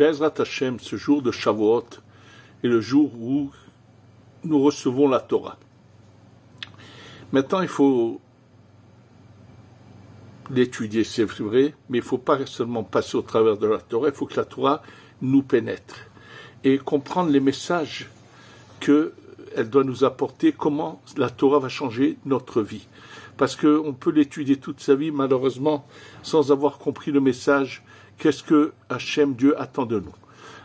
Be'ezrat Hashem, ce jour de Shavuot, est le jour où nous recevons la Torah. Maintenant, il faut l'étudier, c'est vrai, mais il ne faut pas seulement passer au travers de la Torah, il faut que la Torah nous pénètre et comprendre les messages qu'elle doit nous apporter, comment la Torah va changer notre vie. Parce qu'on peut l'étudier toute sa vie, malheureusement, sans avoir compris le message, qu'est-ce que Hachem, Dieu, attend de nous.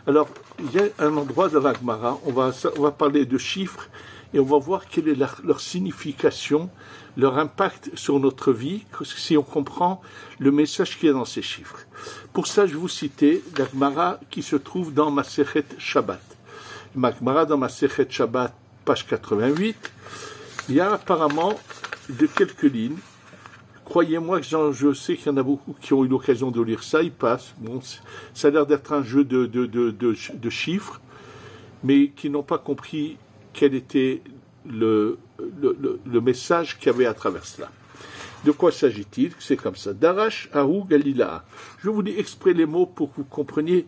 Alors, il y a un endroit dans la Gemara, on va parler de chiffres, et on va voir quelle est leur signification, leur impact sur notre vie, si on comprend le message qu'il y a dans ces chiffres. Pour ça, je vais vous citer la Gemara qui se trouve dans Masechet Shabbat. La Gemara dans Masechet Shabbat, page 88, il y a apparemment de quelques lignes. Croyez-moi que je sais qu'il y en a beaucoup qui ont eu l'occasion de lire ça, ils passent. Bon, ça a l'air d'être un jeu de chiffres, mais qui n'ont pas compris quel était le message qu'il y avait à travers cela. De quoi s'agit-il? C'est comme ça. Darash Ahou Galila. Je vous lis exprès les mots pour que vous compreniez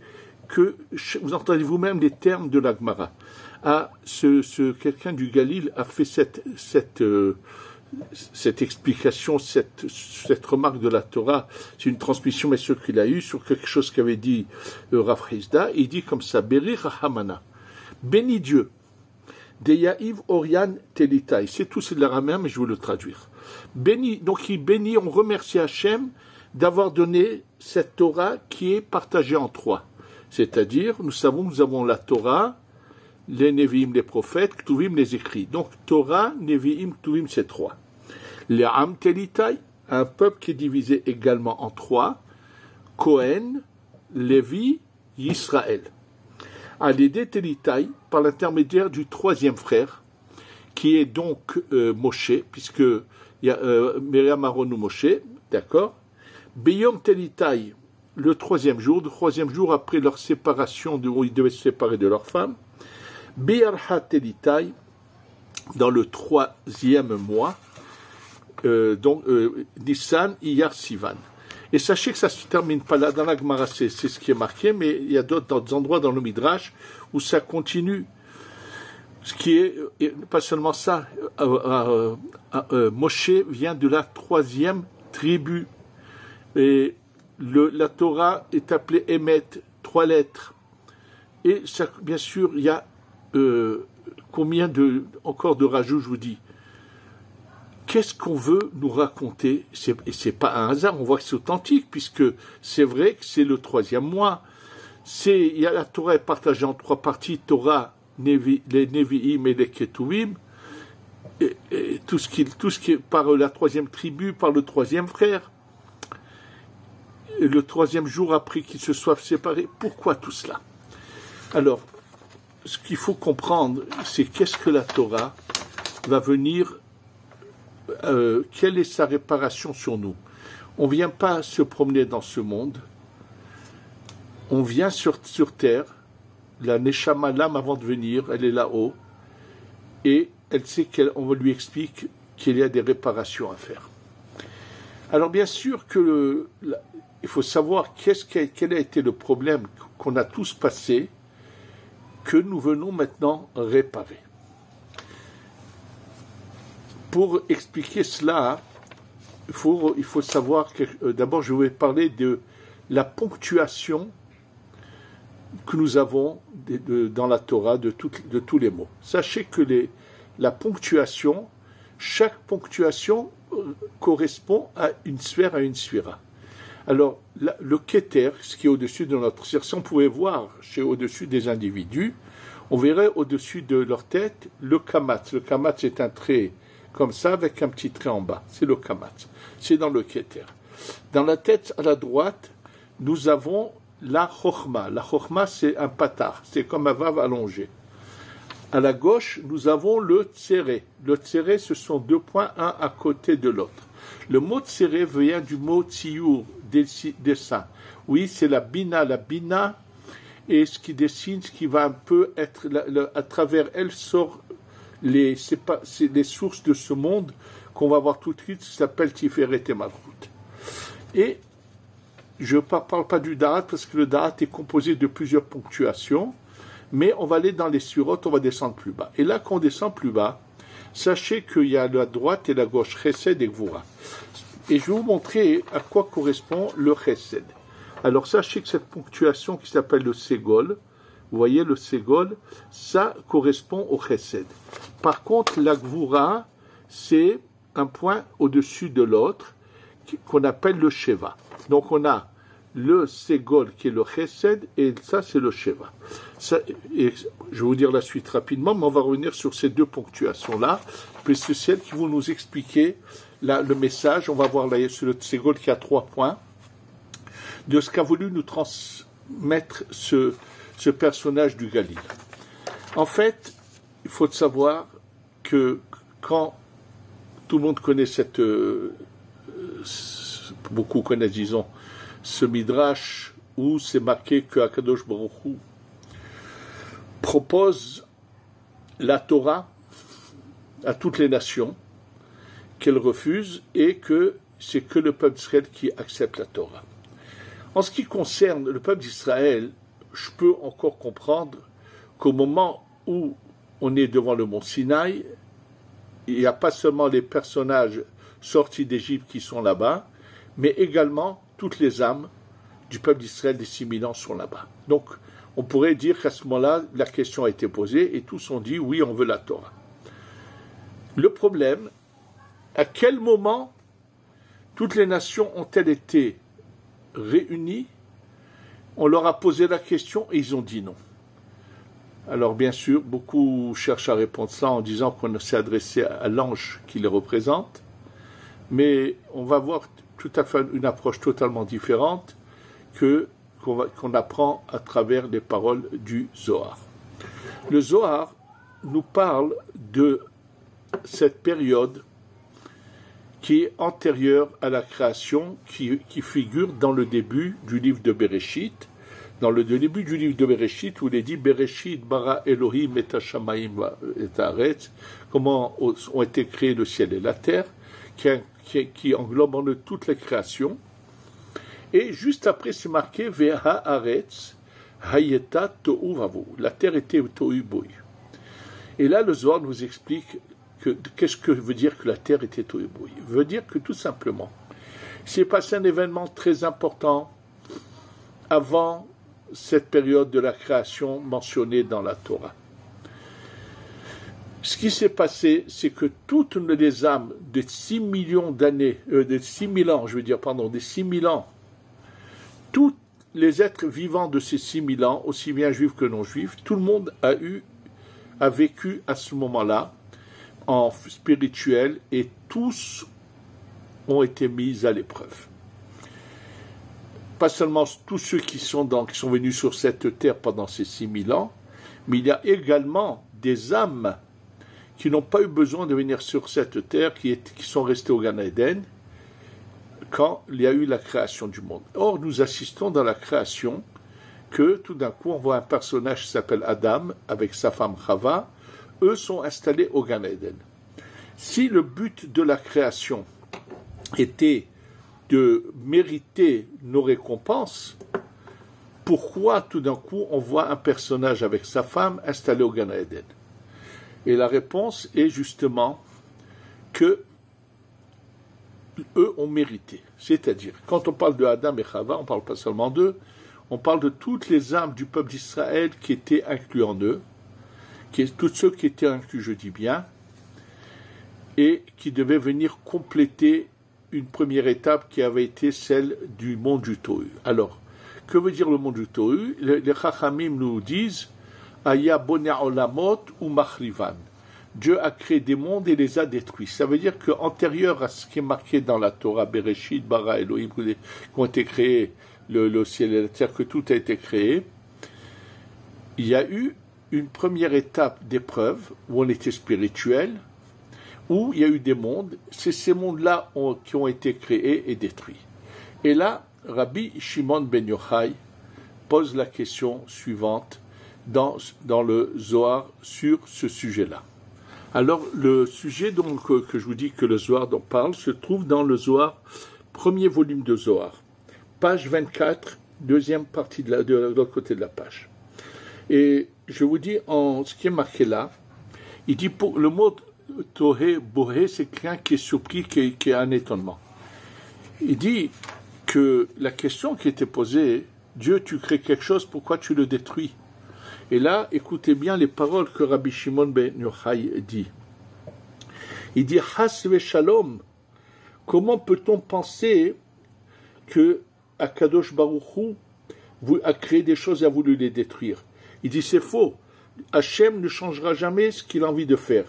que vous entendez vous-même les termes de la Gemara. Quelqu'un du Galil a fait cette explication, cette remarque de la Torah. C'est une transmission, mais ce qu'il a eu sur quelque chose qu'avait dit Rav Hizda. Il dit comme ça, Beri Rahamana. Bénis Dieu. Deyaïv Orian Telitai. C'est tout, c'est de l'araméen, mais je vais le traduire. Béni, donc il bénit, on remercie Hachem d'avoir donné cette Torah qui est partagée en trois. C'est-à-dire, nous avons la Torah, les Nevi'im, les prophètes, Ktuvim, les écrits. Donc, Torah, Nevi'im, Ktuvim, c'est trois. Les Am Telitai, un peuple qui est divisé également en trois. Kohen, Lévi, Yisraël. Al-Yedé Telitai, par l'intermédiaire du troisième frère, qui est donc Moshe, puisque il y a Myriam, Aaron ou Moshe, d'accord. Beyom Telitai, le troisième jour après leur séparation, où ils devaient se séparer de leur femme. Be'arha Telitai, dans le troisième mois, Nissan, Iyar, Sivan. Et sachez que ça ne se termine pas là, dans la Gemara, c'est ce qui est marqué, mais il y a d'autres endroits dans le Midrash où ça continue. Ce qui est, pas seulement ça, Moshe vient de la troisième tribu. Et la Torah est appelée Emet, 3 lettres. Et ça, bien sûr, il y a combien encore de rajouts, je vous dis. Qu'est-ce qu'on veut nous raconter? Et c'est pas un hasard, on voit que c'est authentique, puisque c'est vrai que c'est le troisième mois. La Torah est partagée en 3 parties, Torah, les Nevi'im et les Ketuvim, et tout ce qui est par la troisième tribu, par le troisième frère. Et le troisième jour après qu'ils se soient séparés. Pourquoi tout cela? Alors, ce qu'il faut comprendre, c'est qu'est-ce que la Torah va venir, quelle est sa réparation sur nous. On ne vient pas se promener dans ce monde, on vient sur terre, la Neshama, l'âme avant de venir, elle est là-haut, et elle sait on lui explique qu'il y a des réparations à faire. Alors bien sûr que il faut savoir quel a été le problème qu'on a tous passé, que nous venons maintenant réparer. Pour expliquer cela, il faut savoir que d'abord je vais parler de la ponctuation que nous avons dans la Torah de tous les mots. Sachez que la ponctuation, chaque ponctuation correspond à une sphère, à une sphira. Alors, le Keter, ce qui est au-dessus de notre sphère, si on pouvait voir au-dessus des individus, on verrait au-dessus de leur tête le Kamatz. Le Kamatz, c'est un trait comme ça, avec un petit trait en bas. C'est le Kamatz. C'est dans le Keter. Dans la tête à la droite, nous avons la Chochma. La Chochma, c'est un patar. C'est comme un vav allongé. À la gauche, nous avons le Tséré. Le Tséré, ce sont 2 points, un à côté de l'autre. Le mot Tséré vient du mot Tziyur, dessin. Oui, c'est la Bina. La Bina est ce qui dessine, ce qui va un peu être, à travers elle sort c'est les sources de ce monde qu'on va voir tout de suite, ça s'appelle Tiferet et Malchut. Et je ne parle pas du Da'at parce que le Da'at est composé de plusieurs ponctuations, mais on va aller dans les surotes, on va descendre plus bas. Et là, quand on descend plus bas, sachez qu'il y a la droite et la gauche, Chesed et Gvura. Et je vais vous montrer à quoi correspond le Chesed. Alors sachez que cette ponctuation qui s'appelle le Ségol, vous voyez le Ségol, ça correspond au Chesed. Par contre, la Gvura, c'est un point au-dessus de l'autre, qu'on appelle le Sheva. Donc on a le Ségol qui est le Chesed, et ça c'est le Sheva. Ça, et je vais vous dire la suite rapidement, mais on va revenir sur ces deux ponctuations-là, puisque c'est celles qui vont nous expliquer le message. On va voir là sur le Ségol qui a 3 points, de ce qu'a voulu nous transmettre ce personnage du Galil. En fait, il faut savoir que quand tout le monde connaît beaucoup connaissent, disons, ce Midrash où c'est marqué que Akadosh Baruch Hu propose la Torah à toutes les nations, qu'elle refuse, et que c'est que le peuple d'Israël qui accepte la Torah. En ce qui concerne le peuple d'Israël, je peux encore comprendre qu'au moment où on est devant le mont Sinaï, il n'y a pas seulement les personnages sortis d'Égypte qui sont là-bas, mais également toutes les âmes du peuple d'Israël des 6000 ans sont là-bas. Donc, on pourrait dire qu'à ce moment-là, la question a été posée et tous ont dit oui, on veut la Torah. Le problème, à quel moment toutes les nations ont-elles été réunies? On leur a posé la question et ils ont dit non. Alors bien sûr, beaucoup cherchent à répondre ça en disant qu'on s'est adressé à l'ange qui les représente, mais on va voir tout à fait une approche totalement différente qu'on apprend à travers les paroles du Zohar. Le Zohar nous parle de cette période qui est antérieure à la création, qui figure dans le début du livre de Bereshit, dans le début du livre de Bereshit, où il est dit Bereshit bara Elohim et Hashamayim et Haaretz, comment ont été créés le ciel et la terre, qui englobe en eux toute la création. Et juste après, c'est marqué Veha Haaretz Hayeta Tohu Vavu. La terre était Tohu Bohu. Et là, le Zohar nous explique qu'est-ce que veut dire que la terre était Tohu Bohu. Veut dire que tout simplement, il s'est passé un événement très important avant cette période de la création mentionnée dans la Torah. Ce qui s'est passé, c'est que toutes les âmes de 6 millions d'années, de 6000 ans, des 6000 ans, tous les êtres vivants de ces 6000 ans, aussi bien juifs que non juifs, tout le monde a vécu à ce moment-là en spirituel et tous ont été mis à l'épreuve. Pas seulement tous ceux qui sont venus sur cette terre pendant ces 6000 ans, mais il y a également des âmes qui n'ont pas eu besoin de venir sur cette terre, qui sont restés au Gan Eden, quand il y a eu la création du monde. Or, nous assistons dans la création que tout d'un coup, on voit un personnage qui s'appelle Adam, avec sa femme Chava, eux sont installés au Gan Eden. Si le but de la création était de mériter nos récompenses, pourquoi tout d'un coup on voit un personnage avec sa femme installé au Gan Eden? Et la réponse est justement que eux ont mérité. C'est-à-dire, quand on parle de Adam et Chava, on ne parle pas seulement d'eux, on parle de toutes les âmes du peuple d'Israël qui étaient inclus en eux, tous ceux qui étaient inclus, je dis bien, et qui devaient venir compléter une première étape qui avait été celle du monde du Tohu. Alors, que veut dire le monde du Tohu? Les Chachamim nous disent Aya Bonia Olamot ou Machrivan. Dieu a créé des mondes et les a détruits. Ça veut dire qu'antérieur à ce qui est marqué dans la Torah, Bereshit, Bara Elohim, qui ont été créés, le ciel et la terre, que tout a été créé, il y a eu une première étape d'épreuve où on était spirituel, où il y a eu des mondes, c'est ces mondes-là qui ont été créés et détruits. Et là, Rabbi Shimon ben Yochai pose la question suivante dans le Zohar sur ce sujet-là. Alors, le sujet donc que je vous dis que le Zohar dont parle se trouve dans le Zohar, premier volume de Zohar. page 24, deuxième partie de l'autre côté de la page. Et je vous dis, ce qui est marqué là, il dit, pour le mot Tohé, Bohé, c'est quelqu'un qui est surpris, qui a un étonnement. Il dit que la question qui était posée, Dieu, tu crées quelque chose, pourquoi tu le détruis? Et là, écoutez bien les paroles que Rabbi Shimon ben Yochai dit. Il dit, Has ve Shalom, comment peut-on penser que Akadosh Baruch Hu a créé des choses et a voulu les détruire? Il dit, c'est faux. Hachem ne changera jamais ce qu'il a envie de faire.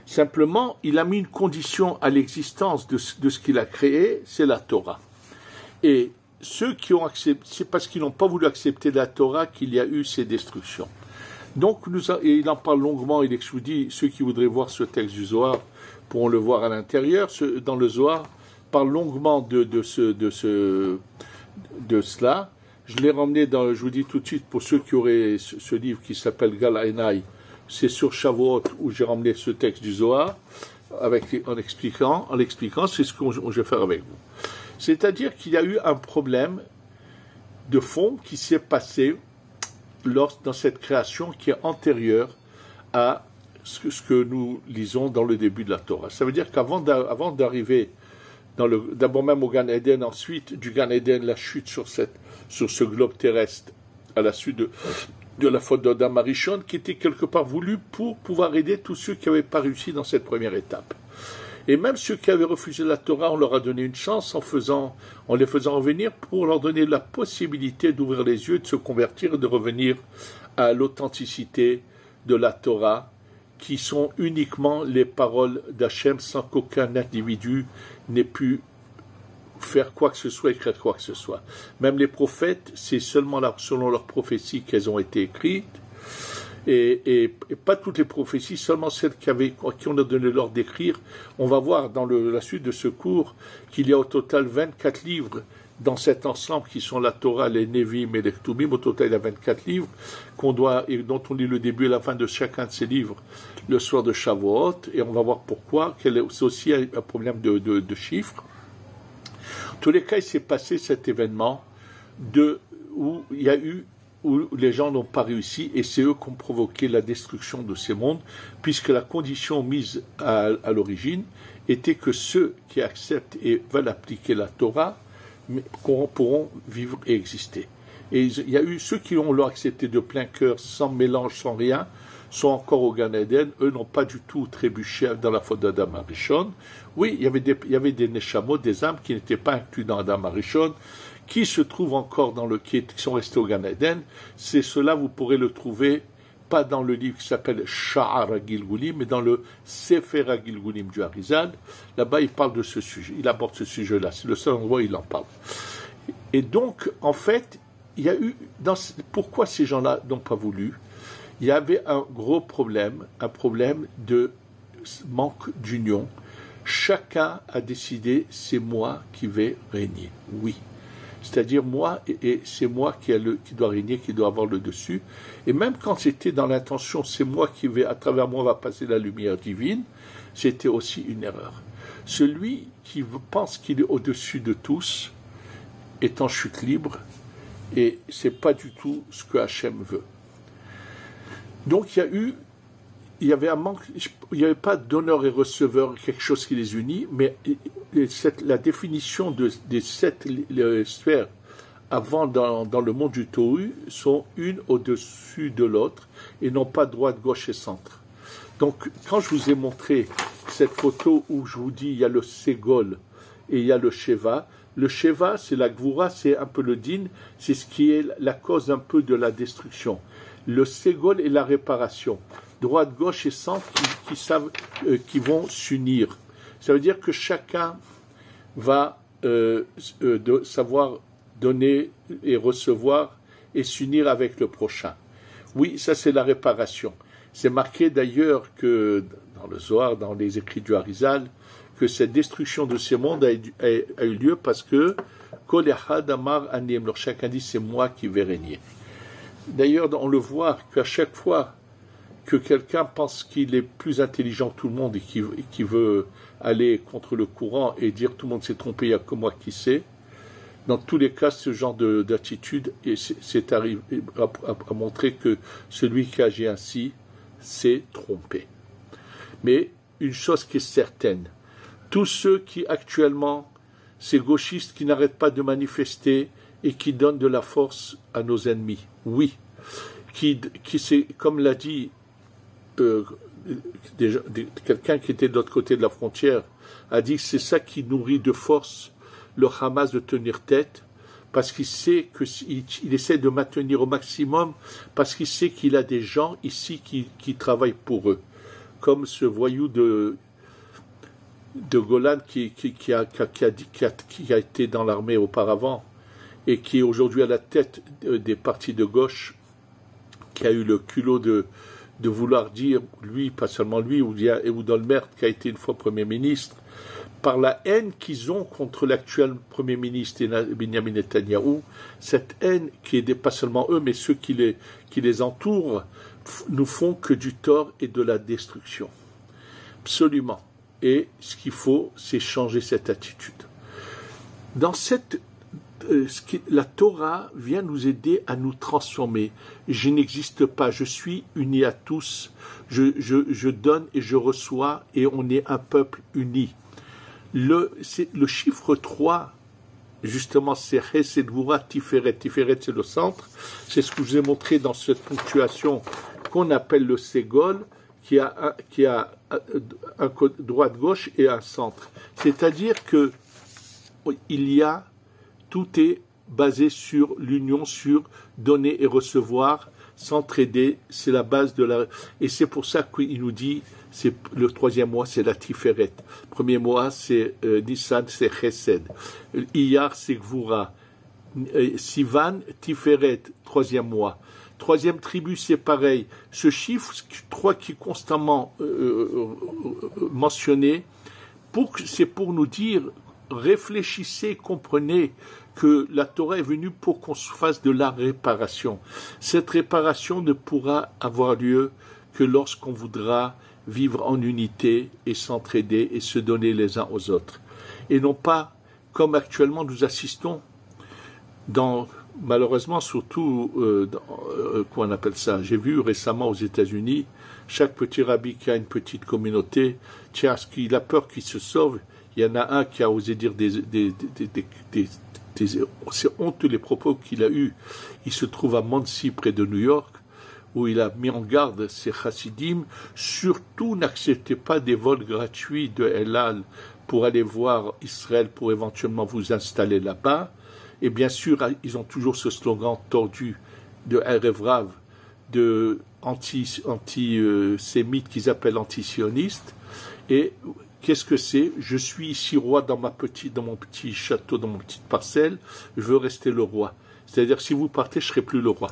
Simplement, il a mis une condition à l'existence de ce qu'il a créé, c'est la Torah. Et ceux qui ont accepté, c'est parce qu'ils n'ont pas voulu accepter la Torah qu'il y a eu ces destructions. Donc, et il en parle longuement, il dit, ceux qui voudraient voir ce texte du Zohar pourront le voir à l'intérieur. Dans le Zohar, parle longuement de cela. Je l'ai ramené je vous dis tout de suite, pour ceux qui auraient ce livre qui s'appelle Gal Einai, c'est sur Shavuot où j'ai ramené ce texte du Zohar, en l'expliquant, c'est ce que je vais faire avec vous. C'est-à-dire qu'il y a eu un problème de fond qui s'est passé dans cette création qui est antérieure à ce que nous lisons dans le début de la Torah. Ça veut dire qu'avant d'arriver d'abord même au Gan Eden, ensuite du Gan Eden, la chute sur ce globe terrestre, à la suite de la faute d'Adam Arishon, qui était quelque part voulu pour pouvoir aider tous ceux qui n'avaient pas réussi dans cette première étape. Et même ceux qui avaient refusé la Torah, on leur a donné une chance en les faisant revenir pour leur donner la possibilité d'ouvrir les yeux, de se convertir et de revenir à l'authenticité de la Torah, qui sont uniquement les paroles d'Hachem sans qu'aucun individu n'ait pu faire quoi que ce soit, écrire quoi que ce soit. Même les prophètes, c'est seulement selon leurs prophéties qu'elles ont été écrites, et pas toutes les prophéties, seulement celles à qui on a donné l'ordre d'écrire. On va voir dans la suite de ce cours qu'il y a au total 24 livres dans cet ensemble qui sont la Torah, les Nevi'im et les Ktubim. Au total, il y a 24 livres dont on lit le début et la fin de chacun de ces livres le soir de Shavuot, et on va voir pourquoi. C'est aussi un problème de chiffres. En tous les cas, il s'est passé cet événement où les gens n'ont pas réussi, et c'est eux qui ont provoqué la destruction de ces mondes, puisque la condition mise à l'origine était que ceux qui acceptent et veulent appliquer la Torah pourront vivre et exister. Et il y a eu ceux qui l'ont accepté de plein cœur, sans mélange, sans rien, sont encore au Gan Eden. Eux n'ont pas du tout trébuché dans la faute d'Adam Arishon. Oui, il y avait des Neshamot, des âmes qui n'étaient pas inclus dans Adam Arishon, qui se trouvent encore qui sont restés au Gan Eden. C'est cela, vous pourrez le trouver, pas dans le livre qui s'appelle Sha'ar HaGilgulim, mais dans le Sefer HaGilgulim du Harizal. Là-bas, il parle de ce sujet, il aborde ce sujet-là. C'est le seul endroit où il en parle. Et donc, en fait, il y a eu, pourquoi ces gens-là n'ont pas voulu? Il y avait un gros problème, un problème de manque d'union. Chacun a décidé, c'est moi qui vais régner. Oui. C'est-à-dire moi, et c'est moi qui dois régner, qui doit avoir le dessus. Et même quand c'était dans l'intention, c'est moi qui vais, à travers moi va passer la lumière divine, c'était aussi une erreur. Celui qui pense qu'il est au-dessus de tous est en chute libre, et c'est pas du tout ce que Hachem veut. Donc il y avait un manque, il n'y avait pas donneur et receveur, quelque chose qui les unit, mais la définition des 7 sphères avant dans le monde du Tohu sont une au-dessus de l'autre et non pas droite, gauche et centre. Donc quand je vous ai montré cette photo où je vous dis il y a le Ségol et il y a le Sheva c'est la Gvoura, c'est un peu le Din, c'est ce qui est la cause un peu de la destruction. Le Ségol est la réparation. Droite, gauche et centre qui vont s'unir. Ça veut dire que chacun va savoir donner et recevoir et s'unir avec le prochain. Oui, ça c'est la réparation. C'est marqué d'ailleurs que dans le Zohar, dans les écrits du Harizal, que cette destruction de ces mondes a eu lieu parce que Kol Echad Amar Anim, alors chacun dit c'est moi qui vais régner. D'ailleurs, on le voit qu'à chaque fois que quelqu'un pense qu'il est plus intelligent que tout le monde et qui veut aller contre le courant et dire tout le monde s'est trompé, il n'y a que moi qui sais, Dans tous les cas, ce genre d'attitude c'est arrivé à montrer que celui qui agit ainsi s'est trompé. Mais une chose qui est certaine, tous ceux qui actuellement, ces gauchistes qui n'arrêtent pas de manifester et qui donnent de la force à nos ennemis, oui, qui c'est, comme l'a dit quelqu'un qui était de l'autre côté de la frontière, a dit que c'est ça qui nourrit de force le Hamas de tenir tête, parce qu'il sait qu'il essaie de maintenir au maximum, parce qu'il sait qu'il a des gens ici qui travaillent pour eux, comme ce voyou de Golan qui a été dans l'armée auparavant et qui est aujourd'hui à la tête des partis de gauche, qui a eu le culot de vouloir dire, lui, pas seulement lui, ou Ehud Olmert, qui a été une fois Premier ministre, par la haine qu'ils ont contre l'actuel Premier ministre Benjamin Netanyahou, cette haine qui est pas seulement eux, mais ceux qui les entourent, nous font que du tort et de la destruction. Absolument. Et ce qu'il faut, c'est changer cette attitude. Dans la Torah vient nous aider à nous transformer. Je n'existe pas, je suis uni à tous, je donne et je reçois, et on est un peuple uni. Le chiffre 3, justement, c'est Chesed Gvura Tiferet. Tiferet, c'est le centre. C'est ce que je vous ai montré dans cette ponctuation qu'on appelle le Ségol, qui a un droite-gauche et un centre. C'est-à-dire que tout est basé sur l'union, sur donner et recevoir, s'entraider, c'est la base de la... Et c'est pour ça qu'il nous dit, le troisième mois, c'est la Tiferet. Le premier mois, c'est Nissan, c'est Chesed. Iyar, c'est Gvura. Sivan, Tiferet, troisième mois. Troisième tribu, c'est pareil. Ce chiffre 3 qui est constamment mentionné, c'est pour nous dire, réfléchissez, comprenez que la Torah est venue pour qu'on se fasse de la réparation. Cette réparation ne pourra avoir lieu que lorsqu'on voudra vivre en unité et s'entraider et se donner les uns aux autres. Et non pas, comme actuellement nous assistons, malheureusement surtout, comment on appelle ça, j'ai vu récemment aux États-Unis, chaque petit rabbi qui a une petite communauté, tiens, il a peur qu'il se sauve. Il y en a un qui a osé dire c'est honteux les propos qu'il a eus. Il se trouve à Monsey, près de New York, où il a mis en garde ses chassidim, surtout n'acceptez pas des vols gratuits de El Al pour aller voir Israël, pour éventuellement vous installer là-bas. Et bien sûr, ils ont toujours ce slogan tordu de Erev Rav, de anti-sémites qu'ils appellent anti-sionistes. Et qu'est-ce que c'est? Je suis ici roi dans mon petit château, dans mon petite parcelle, je veux rester le roi. C'est-à-dire, si vous partez, je ne serai plus le roi.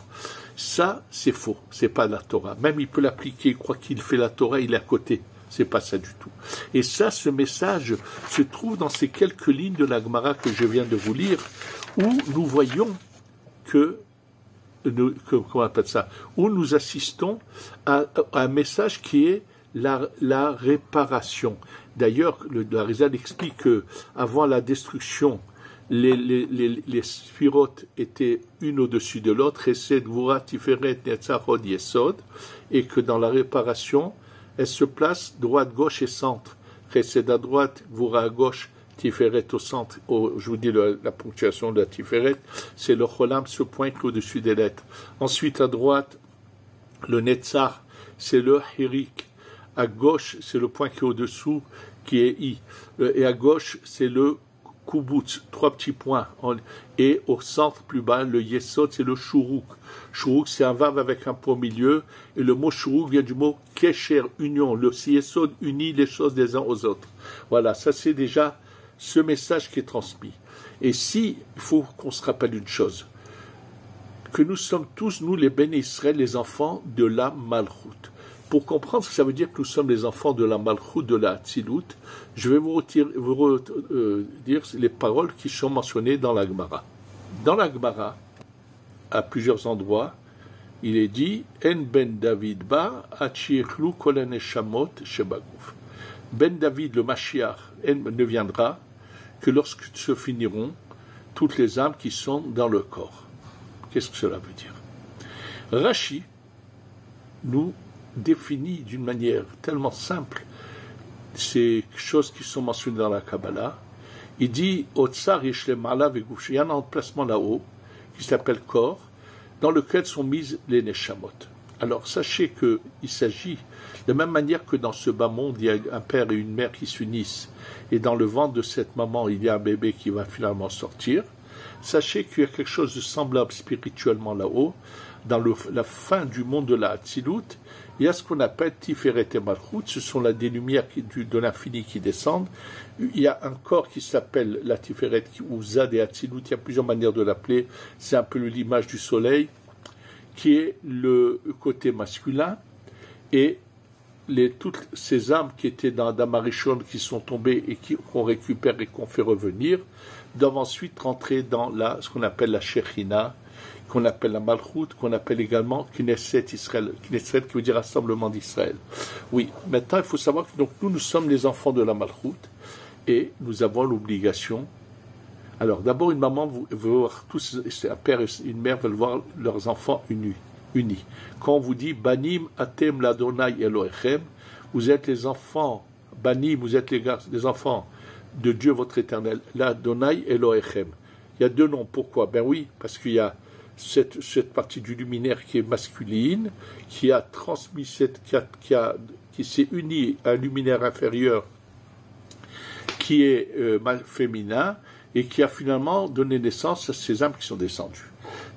Ça, c'est faux, c'est pas la Torah. Même il peut l'appliquer, il croit qu'il fait la Torah, il est à côté. C'est pas ça du tout. Et ça, ce message se trouve dans ces quelques lignes de la Gemara que je viens de vous lire, où nous voyons comment on appelle ça, où nous assistons à un message qui est la réparation. D'ailleurs, la Rizal explique que avant la destruction, les sphirotes étaient une au-dessus de l'autre, Chesed, Gvura, Tiferet, Netzach, Hod, Yesod, et que dans la réparation, elles se placent droite, gauche et centre. Chesed à droite, Gvura à gauche, Tiferet au centre. Je vous dis la ponctuation de la Tiferet, c'est le Cholam se pointe au-dessus des lettres. Ensuite, à droite, le Netzach, c'est le Hirik. À gauche, c'est le point qui est au-dessous, qui est I. Et à gauche, c'est le Kubutz, 3 petits points. Et au centre, plus bas, le Yesod, c'est le Shuruk. Shuruk, c'est un vav avec un point au milieu. Et le mot Shuruk vient du mot Kesher, union. Le Yesod unit les choses des uns aux autres. Voilà, ça c'est déjà ce message qui est transmis. Et il faut qu'on se rappelle une chose, que nous sommes tous, nous les Béné Israël, les enfants de la Malchut. Pour comprendre ce que ça veut dire que nous sommes les enfants de la Malchut, de la Hatzilut, je vais vous dire les paroles qui sont mentionnées dans la Gemara. Dans la Gemara, à plusieurs endroits, il est dit En ben David ba achiechlu kol haneshamot shebaguf. Ben David, le Mashiach, ne viendra que lorsque se finiront toutes les âmes qui sont dans le corps. Qu'est-ce que cela veut dire? Rashi nous définit d'une manière tellement simple ces choses qui sont mentionnées dans la Kabbalah. Il dit Otsar Yeshlemala Vegouch. Il y a un emplacement là-haut qui s'appelle corps, dans lequel sont mises les Neshamot. Alors sachez qu'il s'agit de la même manière que dans ce bas monde, il y a un père et une mère qui s'unissent, et dans le ventre de cette maman, il y a un bébé qui va finalement sortir. Sachez qu'il y a quelque chose de semblable spirituellement là-haut. Dans la fin du monde de la Hatzilut, il y a ce qu'on appelle Tiferet et Malchut, ce sont des lumières de l'infini qui descendent. Il y a un corps qui s'appelle la Tiferet ou Zad et Hatzilut, il y a plusieurs manières de l'appeler, c'est un peu l'image du soleil, qui est le côté masculin, et toutes ces âmes qui étaient dans Damarishon, qui sont tombées et qu'on récupère et qu'on fait revenir, doivent ensuite rentrer dans ce qu'on appelle la Shechina, qu'on appelle la Malchut, qu'on appelle également Knesset Israël. Knesset qui veut dire Rassemblement d'Israël. Oui, maintenant il faut savoir que donc, nous sommes les enfants de la Malchut, et nous avons l'obligation. Alors d'abord une maman veut voir tous, un père et une mère veulent voir leurs enfants unis. Quand on vous dit Banim Atem Ladonai Elohechem, vous êtes les enfants, Banim, vous êtes les enfants de Dieu votre éternel, Ladonai Elohechem. Il y a deux noms, pourquoi? Ben oui, parce qu'il y a cette partie du luminaire qui est masculine, qui a transmis qui s'est unie à un luminaire inférieur qui est féminin, et qui a finalement donné naissance à ces âmes qui sont descendues.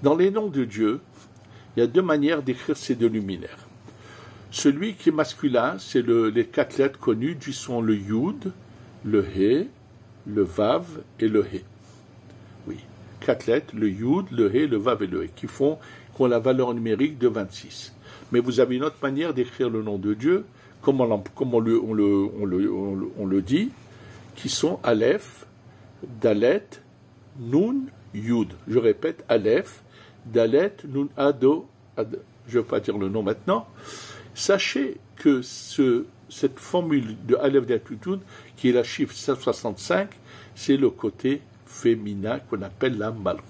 Dans les noms de Dieu, il y a deux manières d'écrire ces deux luminaires. Celui qui est masculin, c'est les 4 lettres connues, qui sont le Yud, le He, le Vav et le He. Oui, 4 lettres, le Yud, le He, le Vav et le He, qui ont la valeur numérique de 26. Mais vous avez une autre manière d'écrire le nom de Dieu, comme on le dit, qui sont Aleph, Dalet, Nun, Yud. Je répète, Aleph, Dalet, Nun, Ado, je ne vais pas dire le nom maintenant. Sachez que cette formule de Aleph, Dalet, Yud, qui est la chiffre 165, c'est le côté féminin qu'on appelle la Malchut.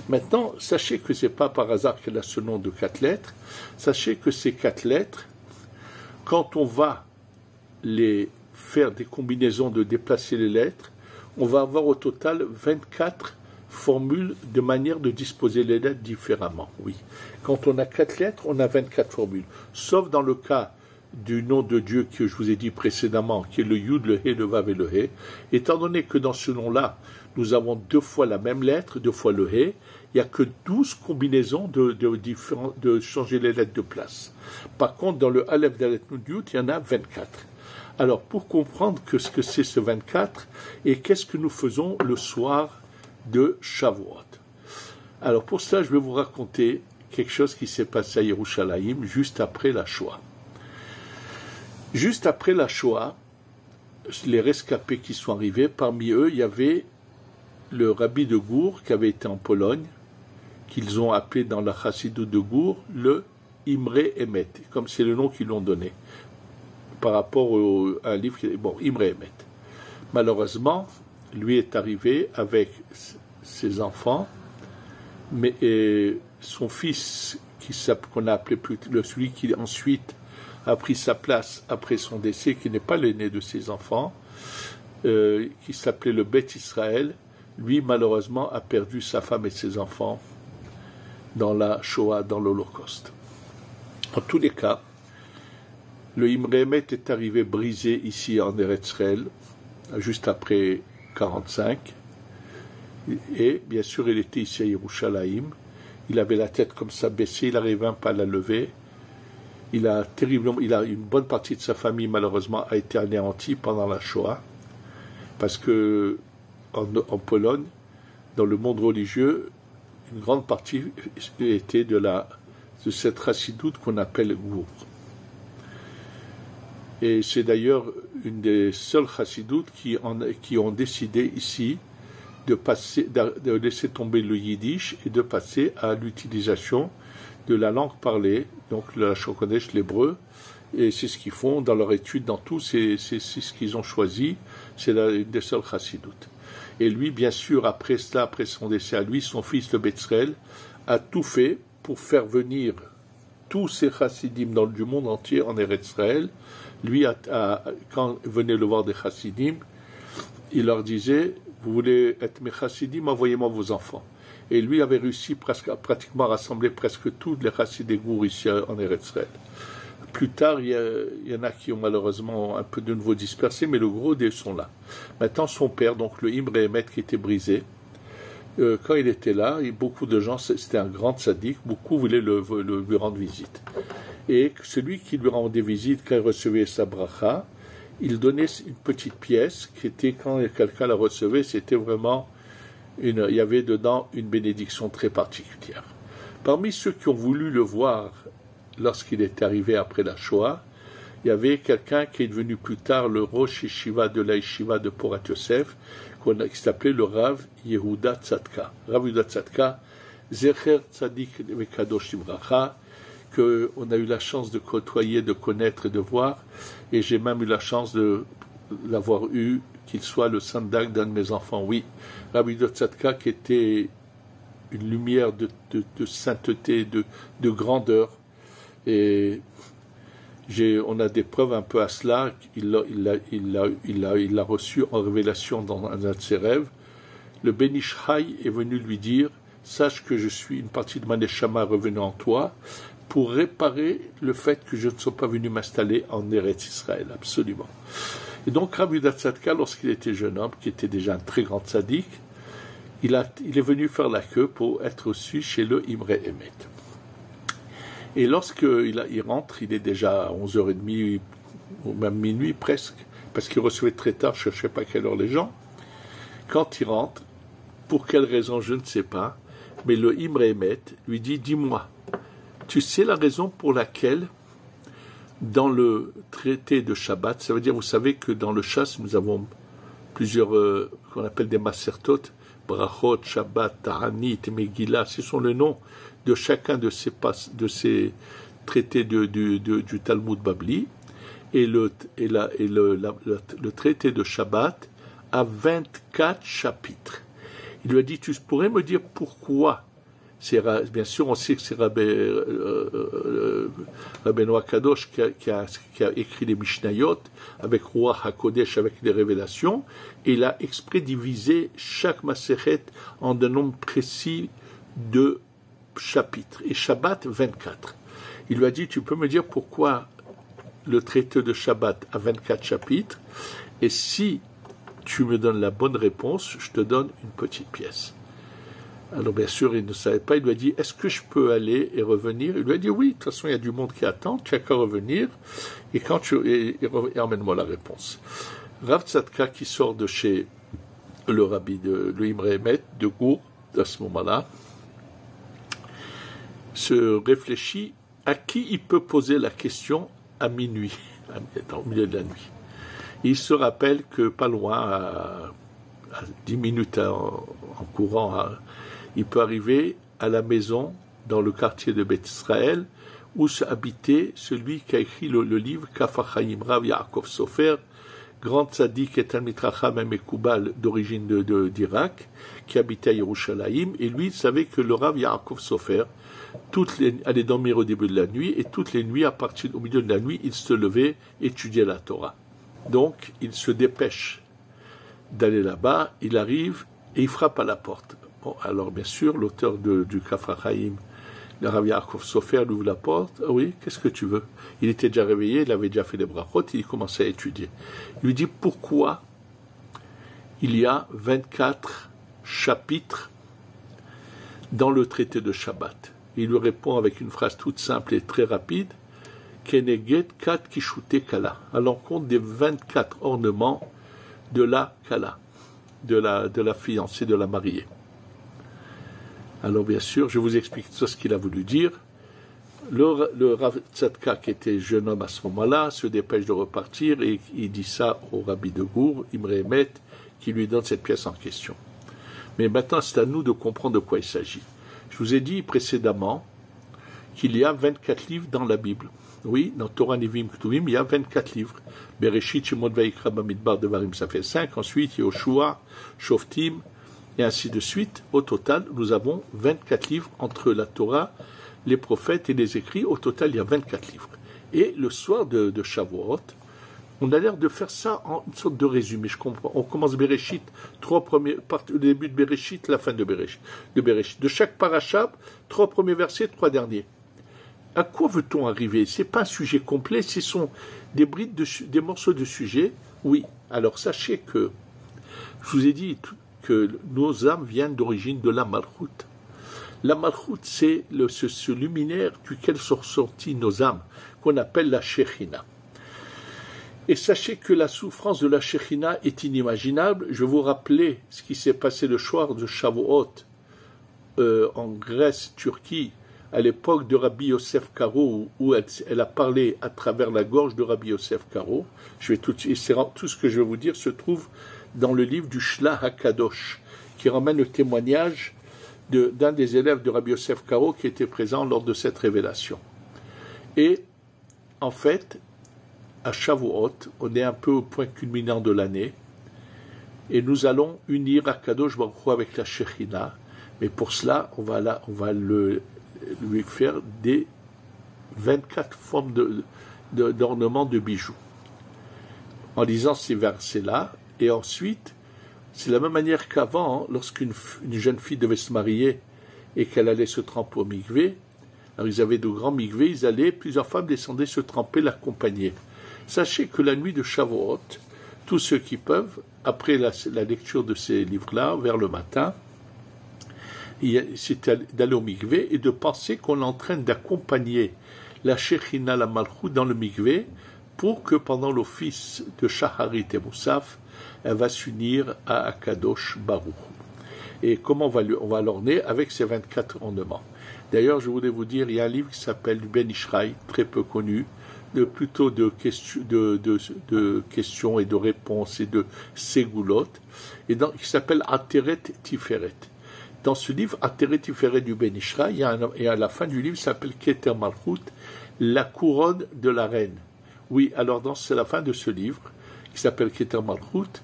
Maintenant, sachez que ce n'est pas par hasard qu'elle a ce nom de 4 lettres. Sachez que ces 4 lettres, quand on va les faire des combinaisons de déplacer les lettres, on va avoir au total 24 formules de manière de disposer les lettres différemment. Oui. Quand on a 4 lettres, on a 24 formules. Sauf dans le cas du nom de Dieu que je vous ai dit précédemment, qui est le Yud, le He, le Vav et le He. Étant donné que dans ce nom-là, nous avons 2 fois la même lettre, 2 fois le He, il n'y a que 12 combinaisons de changer les lettres de place. Par contre, dans le Aleph, Dalet, Nun, Yud, il y en a 24. Alors, pour comprendre ce que c'est ce 24, et qu'est-ce que nous faisons le soir de Shavuot. Alors, pour cela, je vais vous raconter quelque chose qui s'est passé à Yerushalayim juste après la Shoah. Juste après la Shoah, les rescapés qui sont arrivés, parmi eux, il y avait le rabbi de Gour qui avait été en Pologne, qu'ils ont appelé dans la Chassidut de Gour le Imre Emet, comme c'est le nom qu'ils l'ont donné, par rapport à un livre qui est, Imre Emet. Malheureusement, lui est arrivé avec ses enfants, mais son fils, qu'on a appelé celui qui ensuite a pris sa place après son décès, qui n'est pas l'aîné de ses enfants, qui s'appelait le Beth Israël, lui malheureusement a perdu sa femme et ses enfants dans la Shoah, dans l'Holocauste. En tous les cas, le Imre Emet est arrivé brisé ici en Eretz Israël, juste après 45, et bien sûr il était ici à Yerushalayim. Il avait la tête comme ça baissée, il n'arrivait même pas à la lever. Il a une bonne partie de sa famille malheureusement a été anéantie pendant la Shoah, parce que en Pologne, dans le monde religieux, une grande partie était de cette chassidoute qu'on appelle Gour. Et c'est d'ailleurs une des seules chassidoutes qui ont décidé ici de laisser tomber le yiddish et de passer à l'utilisation de la langue parlée, donc la Shokodesh, l'hébreu, et c'est ce qu'ils font dans leur étude, dans tout, c'est ce qu'ils ont choisi, c'est une des seules chassidoutes. Et lui, bien sûr, après cela, après son décès à lui, son fils, le Betzrel, a tout fait pour faire venir tous ces chassidim du monde entier en Eretz Israël. Lui, quand venait le voir des chassidim, il leur disait, vous voulez être mes chassidim, envoyez-moi vos enfants. Et lui avait réussi pratiquement à rassembler presque tous les chassidés gour ici en Eretz Israël. Plus tard, il y en a qui ont malheureusement un peu de nouveau dispersé, mais le gros des sont là. Maintenant, son père, donc le Imre Emet qui était brisé, quand il était là, beaucoup de gens, c'était un grand tzaddik, beaucoup voulaient lui rendre visite. Et celui qui lui rendait visite, quand il recevait sa bracha, il donnait une petite pièce qui était, quand quelqu'un la recevait, c'était vraiment, il y avait dedans une bénédiction très particulière. Parmi ceux qui ont voulu le voir lorsqu'il est arrivé après la Shoah, il y avait quelqu'un qui est devenu plus tard le Rosh Yeshiva de la Yeshiva de Porat Yosef, qui s'appelait le Rav Yehuda Tzadka. Rav Yehuda Tzadka, Zecher Tzadik Vekadosh Livracha, qu'on a eu la chance de côtoyer, de connaître et de voir, et j'ai même eu la chance de l'avoir eu, qu'il soit le sandak d'un de mes enfants. Oui, Rav Yehuda Tzadka qui était une lumière de sainteté, de grandeur, et on a des preuves un peu à cela. Il l'a reçu en révélation dans un de ses rêves. Le Ben Ish Chai est venu lui dire, sache que je suis une partie de ma neshama revenue en toi pour réparer le fait que je ne sois pas venu m'installer en Eretz Israël, absolument. Et donc Rav Yehuda Tzadka, lorsqu'il était jeune homme, qui était déjà un très grand tzaddik, il est venu faire la queue pour être reçu chez le Imre Emet. Et lorsqu'il rentre, il est déjà à 11h30, ou même minuit presque, parce qu'il recevait très tard, je ne sais pas à quelle heure les gens. Quand il rentre, pour quelle raison, je ne sais pas, mais le Imre Emet lui dit, dis-moi, tu sais la raison pour laquelle, dans le traité de Shabbat, ça veut dire, vous savez que dans le chasse, nous avons plusieurs, qu'on appelle des masertot, Brachot, Shabbat, Ta'anit, Megillah, ce sont les noms de chacun de ces traités du Talmud Babli, et le traité de Shabbat a 24 chapitres. Il lui a dit, tu pourrais me dire pourquoi? Bien sûr, on sait que c'est Rabbeinu Kadosh qui a écrit les Mishnayot avec Ruach HaKodesh, avec les révélations, et il a exprès divisé chaque Masechet en un nombre précis de chapitres, et Shabbat 24. Il lui a dit, tu peux me dire pourquoi le traité de Shabbat a 24 chapitres, et si tu me donnes la bonne réponse, je te donne une petite pièce. Alors bien sûr, il ne savait pas, il lui a dit, est-ce que je peux aller et revenir? Il lui a dit, oui, de toute façon, il y a du monde qui attend, tu n'as qu'à revenir, et emmène-moi la réponse. Rav Tzadka, qui sort de chez le rabbi de Imre Emet, de Gour, à ce moment-là, se réfléchit à qui il peut poser la question à minuit, au milieu de la nuit. Et il se rappelle que pas loin, à 10 minutes en courant, il peut arriver à la maison dans le quartier de Beth Israël où habitait celui qui a écrit le livre Kaf HaChaim, Rav Yaakov Sofer, grand tzaddik et Talmid Chacham Mekoubal d'origine d'Irak, qui habitait à Yerushalayim, et lui il savait que le Rav Yaakov Sofer allait dormir au début de la nuit, et toutes les nuits, au milieu de la nuit, il se levait, étudiait la Torah. Donc il se dépêche d'aller là-bas, il arrive et il frappe à la porte. Bon, alors bien sûr, l'auteur du Kaf HaChaim, le Rav Yaakov Sofer, lui ouvre la porte. Ah oui, qu'est-ce que tu veux? Il était déjà réveillé, il avait déjà fait les brachot, il commençait à étudier. Il lui dit pourquoi il y a 24 chapitres dans le traité de Shabbat. Il lui répond avec une phrase toute simple et très rapide, Keneged kat kishute kala, à l'encontre des 24 ornements de la kala, de la fiancée, de la mariée. Alors bien sûr, je vous explique tout ce qu'il a voulu dire. Le Rav Tzadka, qui était jeune homme à ce moment-là, se dépêche de repartir et il dit ça au rabbi de Gour, Imre Emet, qui lui donne cette pièce en question. Mais maintenant, c'est à nous de comprendre de quoi il s'agit. Je vous ai dit précédemment qu'il y a 24 livres dans la Bible. Oui, dans Torah Nevim Ketuvim, il y a 24 livres. Bereshit, Shemot, Vayikra, Bamidbar, Devarim, ça fait 5. Ensuite, Yoshua, Shoftim, et ainsi de suite. Au total, nous avons 24 livres entre la Torah, les prophètes et les écrits. Au total, il y a 24 livres. Et le soir de Shavuot, on a l'air de faire ça en une sorte de résumé. Je comprends. On commence Bereshit, le début de Bereshit, la fin de Bereshit. De chaque parasha, 3 premiers versets, 3 derniers. À quoi veut-on arriver? Ce n'est pas un sujet complet, ce sont des brides, des morceaux de sujet. Oui, alors sachez que, je vous ai dit que nos âmes viennent d'origine de la Malchut. La Malchut, c'est ce luminaire duquel sont sorties nos âmes, qu'on appelle la Shekhinah. Et sachez que la souffrance de la Shekhinah est inimaginable. Je vais vous rappeler ce qui s'est passé le soir de Shavuot en Grèce, Turquie, à l'époque de Rabbi Yosef Karo, où elle a parlé à travers la gorge de Rabbi Yosef Karo. Tout ce que je vais vous dire se trouve dans le livre du Shlah HaKadosh, qui ramène le témoignage d'un des élèves de Rabbi Yosef Karo qui était présent lors de cette révélation. Et en fait, à Shavuot, on est un peu au point culminant de l'année, et nous allons unir HaKadosh Baruch Hu avec la Shekhinah, mais pour cela, on va lui faire des 24 formes d'ornements de bijoux. En lisant ces versets-là, et ensuite, c'est de la même manière qu'avant, lorsqu'une jeune fille devait se marier et qu'elle allait se tremper au mikvé, alors ils avaient de grands mikvés, plusieurs femmes descendaient se tremper, l'accompagner. Sachez que la nuit de Shavuot, tous ceux qui peuvent, après la lecture de ces livres-là, vers le matin, c'est d'aller au mikvé et de penser qu'on est en train d'accompagner la Shekhinah, la Malchut, dans le mikvé, pour que pendant l'office de Shaharit et Moussaf, elle va s'unir à Akadosh Baruch. Et comment on va l'orner? Avec ces 24 ornements. D'ailleurs, je voulais vous dire, il y a un livre qui s'appelle du Ben Ishraï, très peu connu, plutôt de questions et de réponses et de ségoulot, qui s'appelle Ateret Tiferet. Dans ce livre, Ateret Tiferet du Ben Ishraï, et à la fin du livre, il s'appelle Keter Malchut, la couronne de la reine. Oui, alors c'est la fin de ce livre, qui s'appelle Keter Malchut,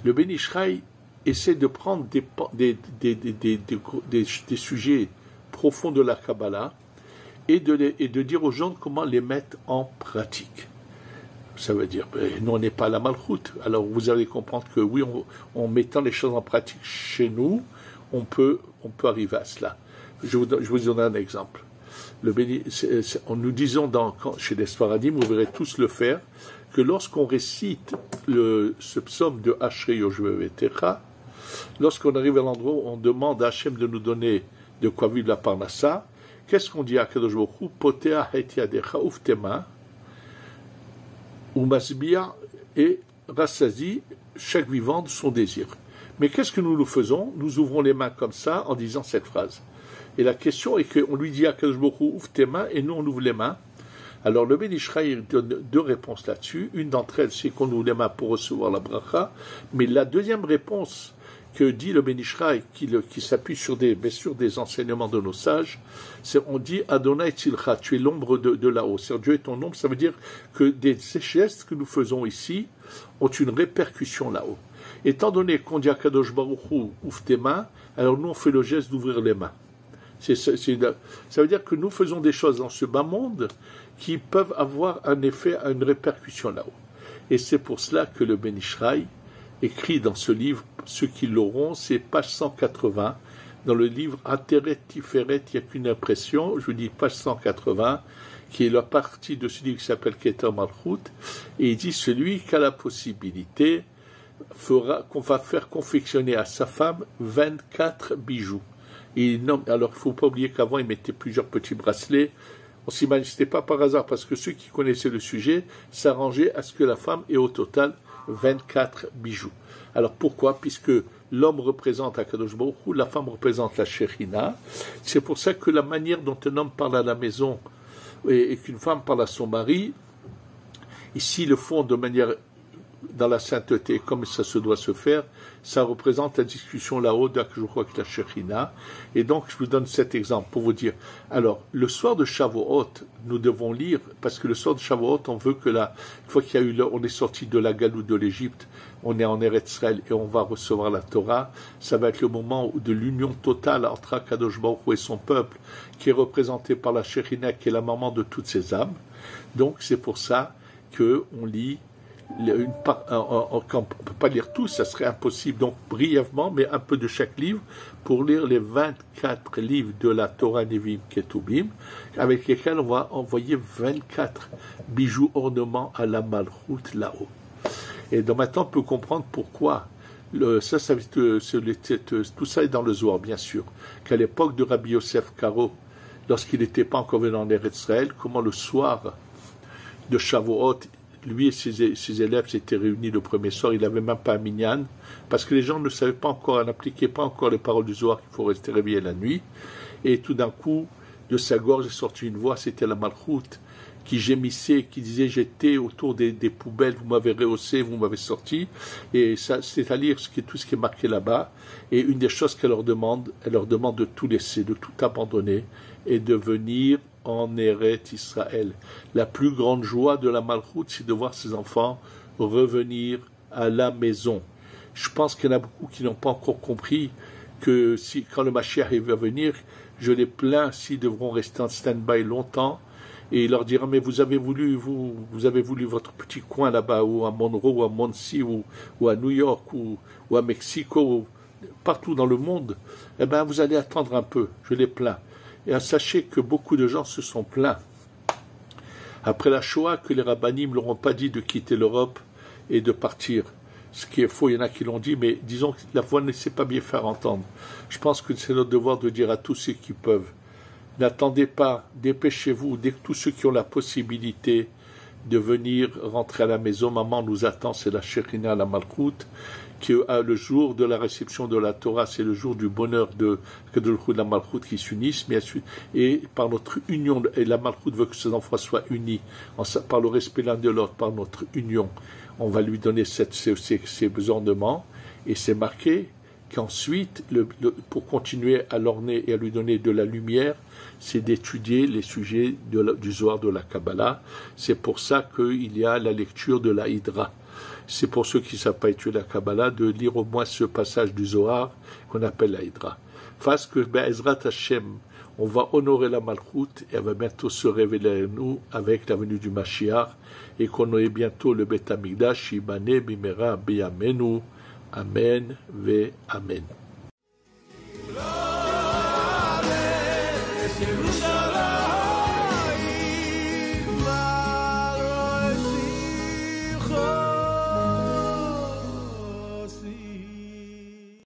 le Ben Ishraï essaie de prendre des sujets profonds de la Kabbalah et de dire aux gens comment les mettre en pratique. Ça veut dire, nous on n'est pas à la Malchut, alors vous allez comprendre que oui, en mettant les choses en pratique chez nous, on peut arriver à cela. Je vous donne un exemple. Nous disons chez les Sfaradim, vous verrez tous le faire, que lorsqu'on récite ce psaume de Ashrei Yoshua Vetecha, lorsqu'on arrive à l'endroit où on demande à Hachem de nous donner de quoi vivre la parnassa, qu'est-ce qu'on dit à Kadosh Baruch Hu? Potea het yadecha uftema, umasbia et rassasie chaque vivant de son désir. Mais qu'est-ce que nous faisons? Nous ouvrons les mains comme ça en disant cette phrase. Et la question est qu'on lui dit à Kadosh Baruch Hu, ouvre tes mains, et nous on ouvre les mains. Alors le Ben Ishraï donne 2 réponses là-dessus. Une d'entre elles, c'est qu'on ouvre les mains pour recevoir la bracha. Mais la deuxième réponse que dit le Ben Ishraï, qui s'appuie sur des enseignements de nos sages, c'est on dit Adonai Tzilcha, tu es l'ombre de là-haut. C'est Dieu est ton ombre, ça veut dire que ces gestes que nous faisons ici ont une répercussion là-haut. Étant donné qu'on dit à Kadosh Baruch Hu, ouvre tes mains, alors nous on fait le geste d'ouvrir les mains. Ça veut dire que nous faisons des choses dans ce bas monde qui peuvent avoir un effet, une répercussion là-haut. Et c'est pour cela que le Ben Ishraï écrit dans ce livre, ceux qui l'auront, c'est page 180, dans le livre Ateret Tiferet, il n'y a qu'une impression, je vous dis page 180, qui est la partie de ce livre qui s'appelle Keter Malchut, et il dit celui qui a la possibilité qu'on va faire confectionner à sa femme 24 bijoux. Alors il ne faut pas oublier qu'avant il mettait plusieurs petits bracelets. On s'imagine, c'était pas par hasard, parce que ceux qui connaissaient le sujet s'arrangeaient à ce que la femme ait au total 24 bijoux. Alors pourquoi? Puisque l'homme représente Akadosh Baruch Hu, la femme représente la Shekhinah. C'est pour ça que la manière dont un homme parle à la maison et qu'une femme parle à son mari, ici le font de manière dans la sainteté, comme ça se doit se faire, ça représente la discussion là-haut de je crois que la Shekhinah. Et donc, je vous donne cet exemple pour vous dire. Alors, le soir de Shavuot, nous devons lire, parce que le soir de Shavuot, on veut que une fois qu'il y a eu, on est sorti de la galoute de l'Égypte, on est en Eretz Israël et on va recevoir la Torah. Ça va être le moment de l'union totale entre Akadosh Baruch Hu et son peuple, qui est représenté par la Shekhinah, qui est la maman de toutes ces âmes. Donc, c'est pour ça qu'on lit on ne peut pas lire tout, ça serait impossible, donc brièvement, mais un peu de chaque livre, pour lire les 24 livres de la Torah Nevi'im Ketubim, avec lesquels on va envoyer 24 bijoux ornements à la Malchut là-haut. Et donc maintenant, on peut comprendre pourquoi. Tout ça est dans le Zohar, bien sûr, qu'à l'époque de Rabbi Yosef Karo, lorsqu'il n'était pas encore venu en Eretz Israël, comment le soir de Shavuot, lui et ses élèves s'étaient réunis le premier soir, il n'avait même pas un minyan, parce que les gens ne savaient pas encore, n'appliquaient pas encore les paroles du Zohar qu'il faut rester réveillé la nuit, et tout d'un coup, de sa gorge est sortie une voix, c'était la Malchut, qui gémissait, qui disait j'étais autour des poubelles, vous m'avez rehaussé, vous m'avez sorti, et ça, c'est-à-dire tout ce qui est marqué là-bas, et une des choses qu'elle leur demande de tout laisser, de tout abandonner, et de venir en Eretz Israël. La plus grande joie de la Malchut, c'est de voir ses enfants revenir à la maison. Je pense qu'il y en a beaucoup qui n'ont pas encore compris que quand le Mashiach va venir, je les plains s'ils devront rester en stand-by longtemps, et il leur dira, mais vous avez voulu votre petit coin là-bas, ou à Monroe, ou à Muncie, ou à New York, ou à Mexico, ou partout dans le monde, eh bien, vous allez attendre un peu, je les plains. Et sachez que beaucoup de gens se sont plaints après la Shoah que les rabbanim ne leur ont pas dit de quitter l'Europe et de partir. Ce qui est faux, il y en a qui l'ont dit, mais disons que la voix ne sait pas bien faire entendre. Je pense que c'est notre devoir de dire à tous ceux qui peuvent, n'attendez pas, dépêchez-vous, dès que tous ceux qui ont la possibilité de venir rentrer à la maison, maman nous attend, c'est la Shekhinah, la Malchut, que le jour de la réception de la Torah, c'est le jour du bonheur de la Malchut qui s'unissent, et par notre union, et la Malchut veut que ses enfants soient unis, par le respect l'un de l'autre, par notre union, on va lui donner ces ornements, et c'est marqué qu'ensuite, pour continuer à l'orner et à lui donner de la lumière, c'est d'étudier les sujets du Zohar de la Kabbalah. C'est pour ça qu'il y a la lecture de la Hydra. C'est pour ceux qui ne savent pas étudier la Kabbalah de lire au moins ce passage du Zohar qu'on appelle la Hydra. Parce que Be'ezrat Hashem, on va honorer la Malchut et elle va bientôt se révéler à nous avec la venue du Mashiach et qu'on ait bientôt le Beth Amikdash, Shibane Bimera Beyamenu. Amen ve Amen.